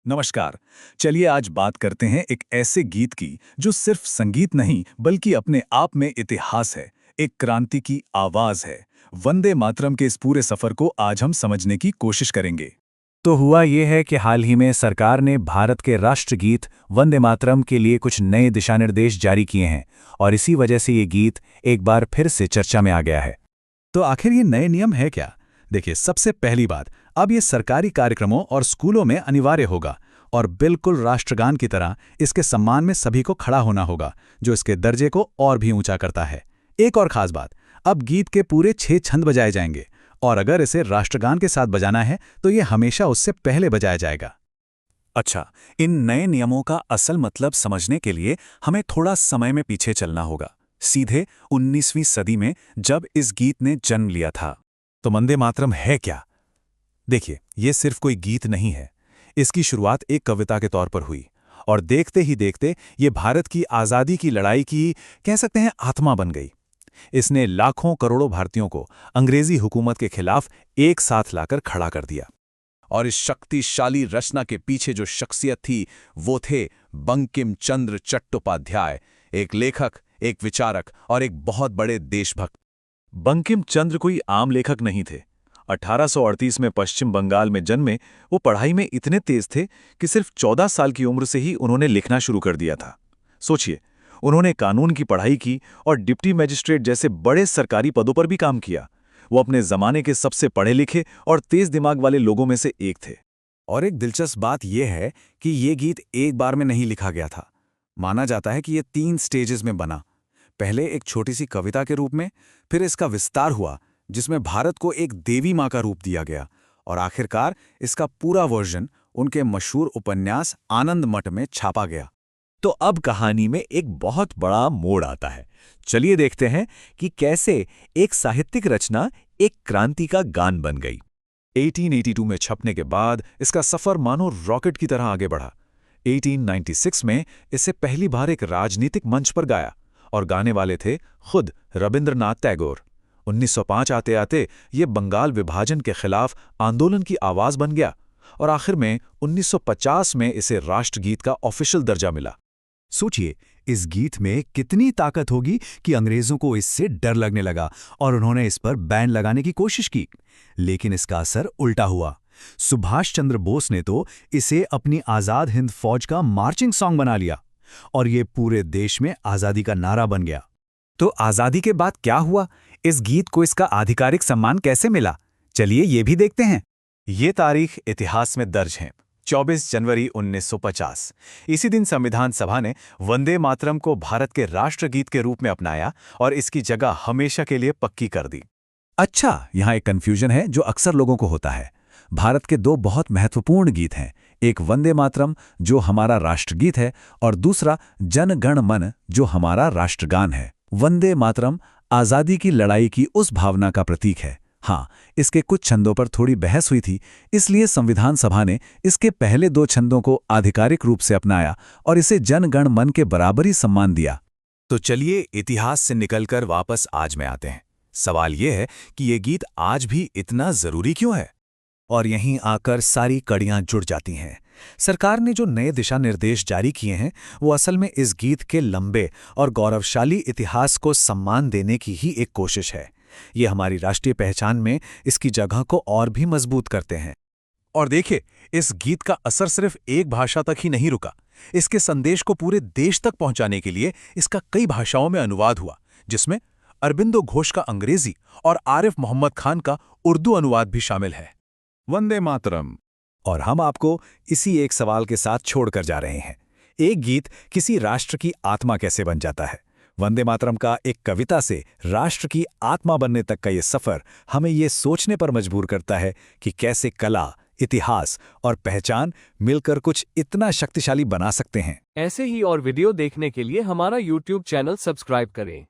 नमस्कार। चलिए आज बात करते हैं एक ऐसे गीत की जो सिर्फ संगीत नहीं बल्कि अपने आप में इतिहास है, एक क्रांति की आवाज है। वंदे मातरम के इस पूरे सफर को आज हम समझने की कोशिश करेंगे। तो हुआ ये है कि हाल ही में सरकार ने भारत के राष्ट्रगीत वंदे मातरम के लिए कुछ नए दिशानिर्देश जारी किए हैं और इसी वजह से ये गीत एक बार फिर से चर्चा में आ गया है। तो आखिर ये नए नियम है क्या? देखिए, सबसे पहली बात, अब ये सरकारी कार्यक्रमों और स्कूलों में अनिवार्य होगा और बिल्कुल राष्ट्रगान की तरह इसके सम्मान में सभी को खड़ा होना होगा, जो इसके दर्जे को और भी ऊंचा करता है। एक और खास बात, अब गीत के पूरे 6 छंद बजाए जाएंगे और अगर इसे राष्ट्रगान के साथ बजाना है तो ये हमेशा उससे पहले बजाया जाएगा। अच्छा, इन नए नियमों का असल मतलब समझने के लिए हमें थोड़ा समय में पीछे चलना होगा, सीधे 19वीं सदी में, जब इस गीत ने जन्म लिया था। तो वंदे मातरम है क्या? देखिए, ये सिर्फ कोई गीत नहीं है। इसकी शुरुआत एक कविता के तौर पर हुई और देखते ही देखते ये भारत की आज़ादी की लड़ाई की, कह सकते हैं, आत्मा बन गई। इसने लाखों करोड़ों भारतीयों को अंग्रेजी हुकूमत के खिलाफ एक साथ लाकर खड़ा कर दिया। और इस शक्तिशाली रचना के पीछे जो शख्सियत थी वो थे बंकिम चंद्र चट्टोपाध्याय, एक लेखक, एक विचारक और एक बहुत बड़े देशभक्त। बंकिम चंद्र कोई आम लेखक नहीं थे। 1838 में पश्चिम बंगाल में जन्मे वो पढ़ाई में इतने तेज थे कि सिर्फ 14 साल की उम्र से ही उन्होंने लिखना शुरू कर दिया था। सोचिए, उन्होंने कानून की पढ़ाई की और डिप्टी मजिस्ट्रेट जैसे बड़े सरकारी पदों पर भी काम किया। वो अपने जमाने के सबसे पढ़े लिखे और तेज दिमाग वाले लोगों में से एक थे। और एक दिलचस्प बात यह है कि ये गीत एक बार में नहीं लिखा गया था। माना जाता है कि ये 3 स्टेजेस में बना। पहले एक छोटी सी कविता के रूप में, फिर इसका विस्तार हुआ जिसमें भारत को एक देवी माँ का रूप दिया गया, और आखिरकार इसका पूरा वर्जन उनके मशहूर उपन्यास आनंद मठ में छापा गया। तो अब कहानी में एक बहुत बड़ा मोड़ आता है। चलिए देखते हैं कि कैसे एक साहित्यिक रचना एक क्रांति का गान बन गई। 1882 में छपने के बाद इसका सफर मानो रॉकेट की तरह आगे बढ़ा। 1896 में इसे पहली बार एक राजनीतिक मंच पर गाया और गाने वाले थे खुद रविंद्रनाथ टैगोर। 1905 आते आते ये बंगाल विभाजन के खिलाफ आंदोलन की आवाज बन गया और आखिर में 1950 में इसे राष्ट्रगीत का ऑफिशियल दर्जा मिला। सोचिए, इस गीत में कितनी ताकत होगी कि अंग्रेजों को इससे डर लगने लगा और उन्होंने इस पर बैन लगाने की कोशिश की। लेकिन इसका असर उल्टा हुआ। सुभाष चंद्र बोस ने तो इसे अपनी आजाद हिंद फौज का मार्चिंग सॉन्ग बना लिया और ये पूरे देश में आजादी का नारा बन गया। तो आजादी के बाद क्या हुआ? इस गीत को इसका आधिकारिक सम्मान कैसे मिला? चलिए ये भी देखते हैं। ये तारीख इतिहास में दर्ज है, 24 जनवरी 1950। इसी दिन संविधान सभा ने वंदे मातरम को भारत के राष्ट्रगीत के रूप में अपनाया और इसकी जगह हमेशा के लिए पक्की कर दी। अच्छा, यहाँ एक कंफ्यूजन है जो अक्सर लोगों को होता है। भारत के 2 बहुत महत्वपूर्ण गीत हैं, एक वंदे मातरम जो हमारा राष्ट्रगीत है और दूसरा जन गण मन जो हमारा राष्ट्रगान है। वंदे मातरम आज़ादी की लड़ाई की उस भावना का प्रतीक है। हाँ, इसके कुछ छंदों पर थोड़ी बहस हुई थी, इसलिए संविधान सभा ने इसके पहले 2 छंदों को आधिकारिक रूप से अपनाया और इसे जन गण मन के बराबर ही सम्मान दिया। तो चलिए इतिहास से निकलकर वापस आज में आते हैं। सवाल यह है कि ये गीत आज भी इतना जरूरी क्यों है? और यहीं आकर सारी कड़ियां जुड़ जाती हैं। सरकार ने जो नए दिशा निर्देश जारी किए हैं वो असल में इस गीत के लंबे और गौरवशाली इतिहास को सम्मान देने की ही एक कोशिश है। ये हमारी राष्ट्रीय पहचान में इसकी जगह को और भी मजबूत करते हैं। और देखिए, इस गीत का असर सिर्फ एक भाषा तक ही नहीं रुका। इसके संदेश को पूरे देश तक पहुंचाने के लिए इसका कई भाषाओं में अनुवाद हुआ, जिसमें अरबिंदो घोष का अंग्रेजी और आरिफ मोहम्मद खान का उर्दू अनुवाद भी शामिल है। वंदे मातरम। और हम आपको इसी एक सवाल के साथ छोड़कर जा रहे हैं। एक गीत किसी राष्ट्र की आत्मा कैसे बन जाता है? वंदे मातरम का एक कविता से राष्ट्र की आत्मा बनने तक का ये सफर हमें ये सोचने पर मजबूर करता है कि कैसे कला, इतिहास और पहचान मिलकर कुछ इतना शक्तिशाली बना सकते हैं। ऐसे ही और वीडियो देखने के लिए हमारा YouTube चैनल सब्सक्राइब करें।